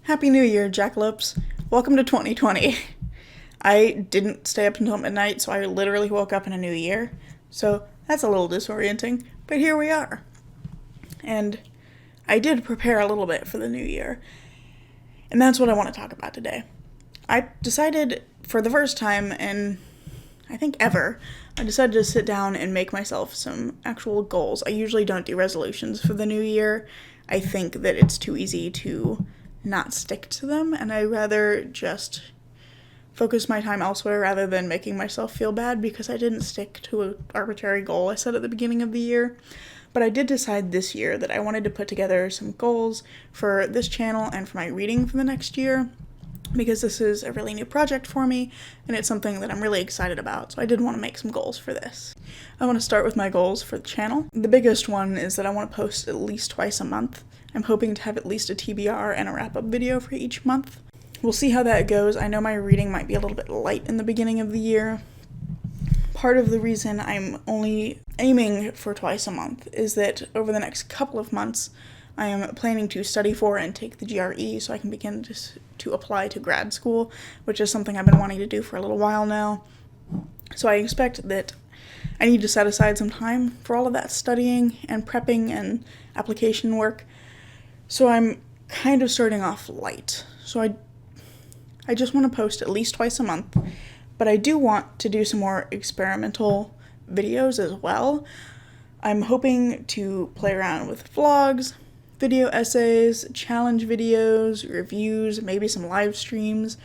Happy New Year, Jackalopes. Welcome to 2020. I didn't stay up until midnight, so I literally woke up in a new year. So that's a little disorienting, but here we are. And I did prepare a little bit for the new year. And that's what I want to talk about today. I decided for the first time in, I think ever, I decided to sit down and make myself some actual goals. I usually don't do resolutions for the new year. I think that it's too easy to not stick to them, and I'd rather just focus my time elsewhere rather than making myself feel bad because I didn't stick to an arbitrary goal I set at the beginning of the year. But I did decide this year that I wanted to put together some goals for this channel and for my reading for the next year, because this is a really new project for me, and it's something that I'm really excited about, so I did want to make some goals for this. I want to start with my goals for the channel. The biggest one is that I want to post at least twice a month. I'm hoping to have at least a TBR and a wrap-up video for each month. We'll see how that goes. I know my reading might be a little bit light in the beginning of the year. Part of the reason I'm only aiming for twice a month is that over the next couple of months, I am planning to study for and take the GRE so I can begin to apply to grad school, which is something I've been wanting to do for a little while now. So I expect that I need to set aside some time for all of that studying and prepping and application work. So I'm kind of starting off light. So I just want to post at least twice a month, but I do want to do some more experimental videos as well. I'm hoping to play around with vlogs, video essays, challenge videos, reviews, maybe some live streams.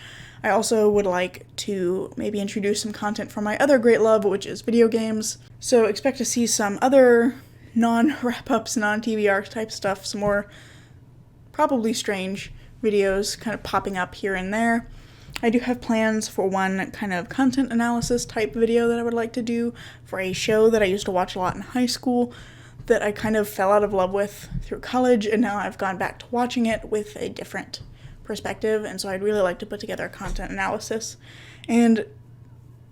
I also would like to maybe introduce some content from my other great love, which is video games. So expect to see some other non-wrap-ups, non-TBR type stuff, some more probably strange videos kind of popping up here and there. I do have plans for one kind of content analysis type video that I would like to do for a show that I used to watch a lot in high school that I kind of fell out of love with through college, and now I've gone back to watching it with a different perspective, and so I'd really like to put together a content analysis and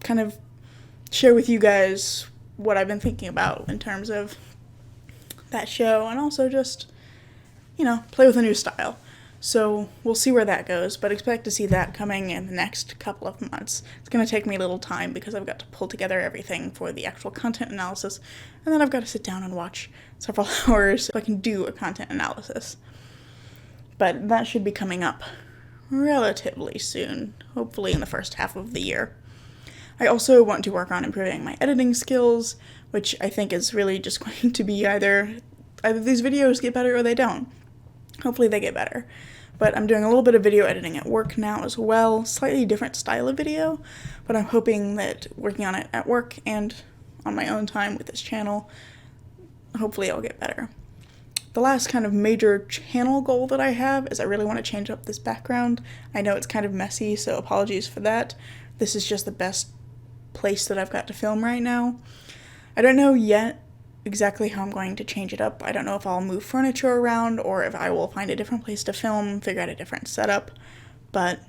kind of share with you guys what I've been thinking about in terms of that show, and also just, play with a new style. So we'll see where that goes, but expect to see that coming in the next couple of months. It's going to take me a little time because I've got to pull together everything for the actual content analysis, and then I've got to sit down and watch several hours so I can do a content analysis. But that should be coming up relatively soon, hopefully in the first half of the year. I also want to work on improving my editing skills, which I think is really just going to be either these videos get better or they don't. Hopefully they get better. But I'm doing a little bit of video editing at work now as well, slightly different style of video, but I'm hoping that working on it at work and on my own time with this channel, hopefully I'll get better. The last kind of major channel goal that I have is I really want to change up this background. I know it's kind of messy, so apologies for that. This is just the best place that I've got to film right now. I don't know yet exactly how I'm going to change it up. I don't know if I'll move furniture around or if I will find a different place to film, figure out a different setup, but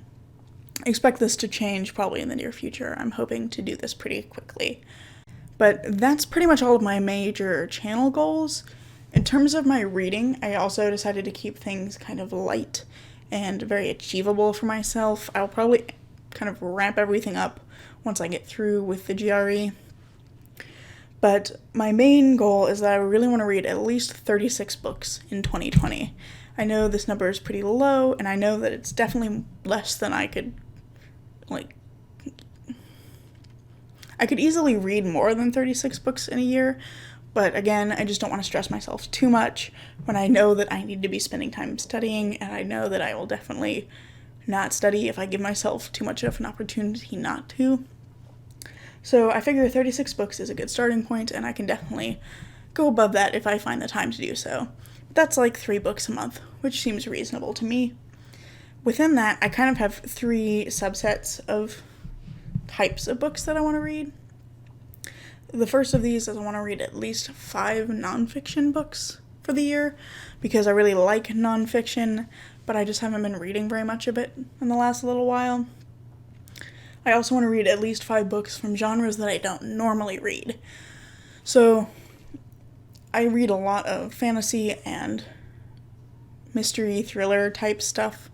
expect this to change probably in the near future. I'm hoping to do this pretty quickly. But that's pretty much all of my major channel goals. In terms of my reading, I also decided to keep things kind of light and very achievable for myself. I'll probably kind of ramp everything up once I get through with the GRE. But my main goal is that I really want to read at least 36 books in 2020. I know this number is pretty low, and I know that it's definitely less than I could easily read more than 36 books in a year, but again, I just don't want to stress myself too much when I know that I need to be spending time studying, and I know that I will definitely not study if I give myself too much of an opportunity not to. So I figure 36 books is a good starting point, and I can definitely go above that if I find the time to do so. But that's like 3 books a month, which seems reasonable to me. Within that, I kind of have 3 subsets of types of books that I want to read. The first of these is I want to read at least 5 nonfiction books for the year, because I really like nonfiction, but I just haven't been reading very much of it in the last little while. I also want to read at least 5 books from genres that I don't normally read. So I read a lot of fantasy and mystery thriller type stuff,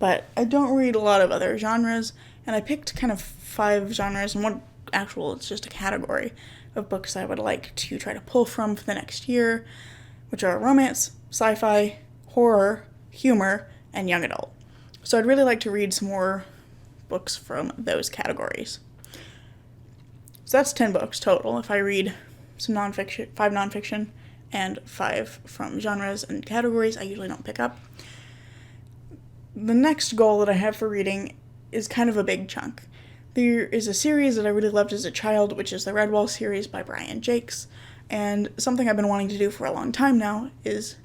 but I don't read a lot of other genres, and I picked kind of 5 genres, and it's just a category of books I would like to try to pull from for the next year, which are romance, sci-fi, horror, humor, and young adult. So I'd really like to read some more books from those categories. So that's 10 books total. If I read some nonfiction, 5 nonfiction, and 5 from genres and categories I usually don't pick up. The next goal that I have for reading is kind of a big chunk. There is a series that I really loved as a child, which is the Redwall series by Brian Jacques, and something I've been wanting to do for a long time now is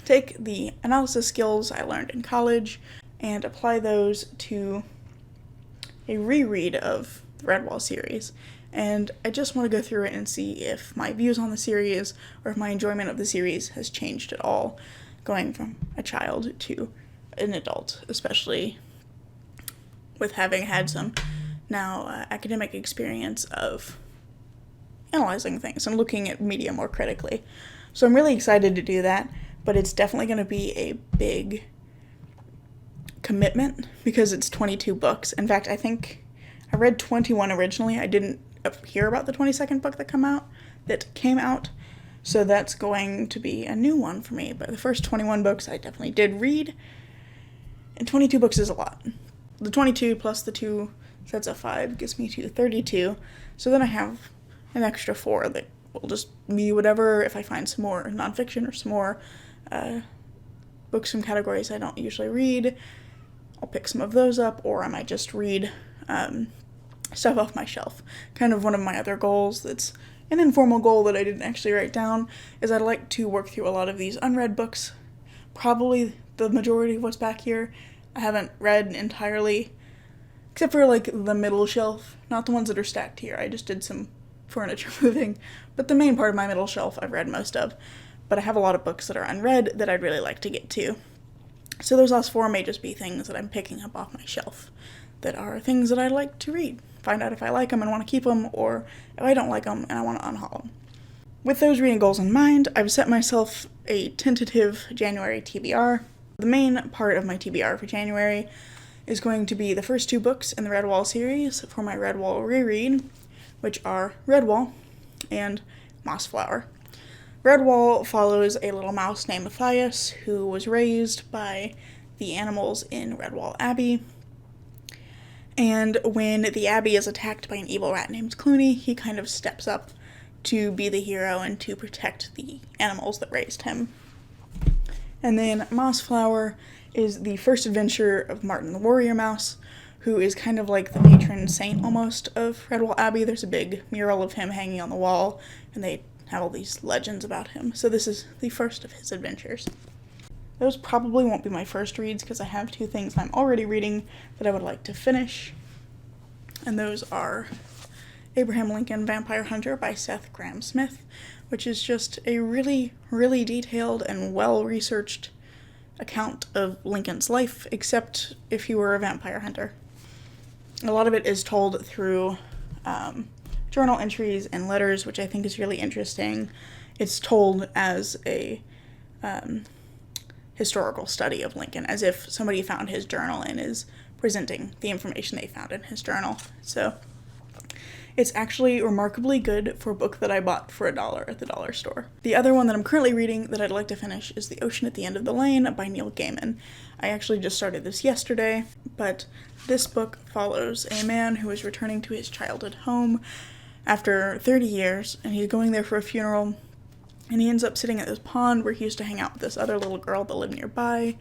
take the analysis skills I learned in college and apply those to a reread of the Redwall series. And I just want to go through it and see if my views on the series or if my enjoyment of the series has changed at all, going from a child to an adult, especially with having had some now academic experience of analyzing things and looking at media more critically. So I'm really excited to do that, but it's definitely going to be a big commitment because it's 22 books. In fact, I think I read 21 originally. I didn't hear about the 22nd book that came out, so that's going to be a new one for me. But the first 21 books I definitely did read, and 22 books is a lot. The 22 plus the 2 sets of 5 gives me to 32, so then I have an extra 4 that will just be whatever. If I find some more nonfiction or some more books from categories I don't usually read, I'll pick some of those up, or I might just read stuff off my shelf. Kind of one of my other goals that's an informal goal that I didn't actually write down is I'd like to work through a lot of these unread books. Probably the majority of what's back here I haven't read entirely, except for like the middle shelf, not the ones that are stacked here. I just did some furniture moving, but the main part of my middle shelf I've read most of. But I have a lot of books that are unread that I'd really like to get to. So those last 4 may just be things that I'm picking up off my shelf that are things that I'd like to read. Find out if I like them and want to keep them, or if I don't like them and I want to unhaul them. With those reading goals in mind, I've set myself a tentative January TBR. The main part of my TBR for January is going to be the first 2 books in the Redwall series for my Redwall reread, which are Redwall and Mossflower. Redwall follows a little mouse named Matthias, who was raised by the animals in Redwall Abbey. And when the Abbey is attacked by an evil rat named Clooney, he kind of steps up to be the hero and to protect the animals that raised him. And then Mossflower is the first adventure of Martin the Warrior Mouse, who is kind of like the patron saint almost of Redwall Abbey. There's a big mural of him hanging on the wall, and they have all these legends about him. So this is the first of his adventures. Those probably won't be my first reads because I have 2 things I'm already reading that I would like to finish. And those are Abraham Lincoln Vampire Hunter by Seth Grahame-Smith, which is just a really, really detailed and well-researched account of Lincoln's life, except if he were a vampire hunter. A lot of it is told through journal entries and letters, which I think is really interesting. It's told as a historical study of Lincoln, as if somebody found his journal and is presenting the information they found in his journal. So it's actually remarkably good for a book that I bought for $1 at the dollar store. The other one that I'm currently reading that I'd like to finish is The Ocean at the End of the Lane by Neil Gaiman. I actually just started this yesterday, but this book follows a man who is returning to his childhood home after 30 years, and he's going there for a funeral, and he ends up sitting at this pond where he used to hang out with this other little girl that lived nearby,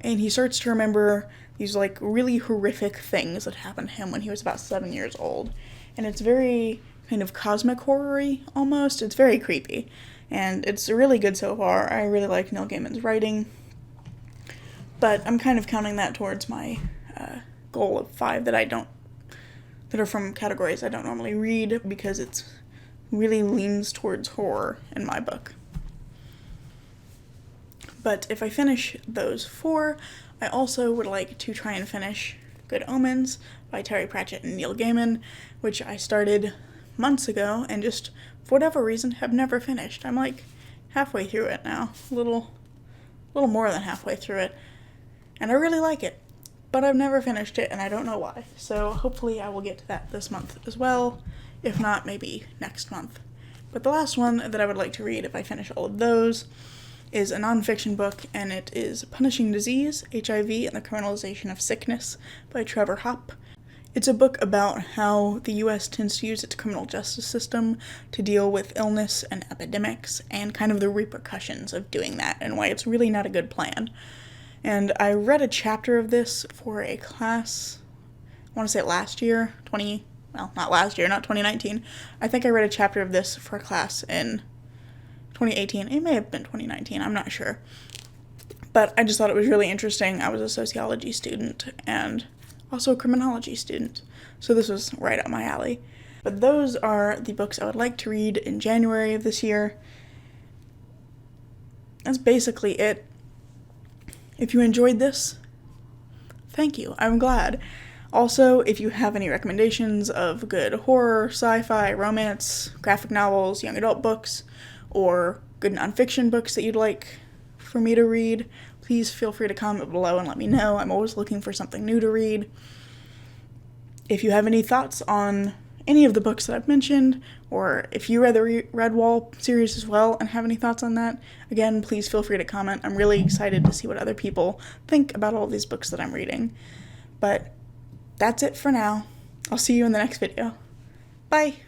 and he starts to remember these, like, really horrific things that happened to him when he was about 7 years old. And it's very kind of cosmic horror-y, almost. It's very creepy, and it's really good so far. I really like Neil Gaiman's writing, but I'm kind of counting that towards my goal of 5 that are from categories I don't normally read, because it really leans towards horror in my book. But if I finish those 4, I also would like to try and finish Good Omens by Terry Pratchett and Neil Gaiman, which I started months ago and just, for whatever reason, have never finished. I'm like halfway through it now, a little more than halfway through it, and I really like it. but I've never finished it, and I don't know why. So hopefully I will get to that this month as well. If not, maybe next month. But the last one that I would like to read, if I finish all of those, is a nonfiction book, and it is Punishing Disease, HIV, and the Criminalization of Sickness by Trevor Hoppe. It's a book about how the U.S. tends to use its criminal justice system to deal with illness and epidemics, and kind of the repercussions of doing that, and why it's really not a good plan. And I read a chapter of this for a class, I want to say last year, not last year, not 2019. I think I read a chapter of this for a class in 2018. It may have been 2019, I'm not sure. But I just thought it was really interesting. I was a sociology student and also a criminology student, so this was right up my alley. But those are the books I would like to read in January of this year. That's basically it. If you enjoyed this, thank you. I'm glad. Also, if you have any recommendations of good horror, sci-fi, romance, graphic novels, young adult books, or good nonfiction books that you'd like for me to read, please feel free to comment below and let me know. I'm always looking for something new to read. If you have any thoughts on any of the books that I've mentioned, or if you read the Redwall series as well and have any thoughts on that, again, please feel free to comment. I'm really excited to see what other people think about all of these books that I'm reading. But that's it for now. I'll see you in the next video. Bye!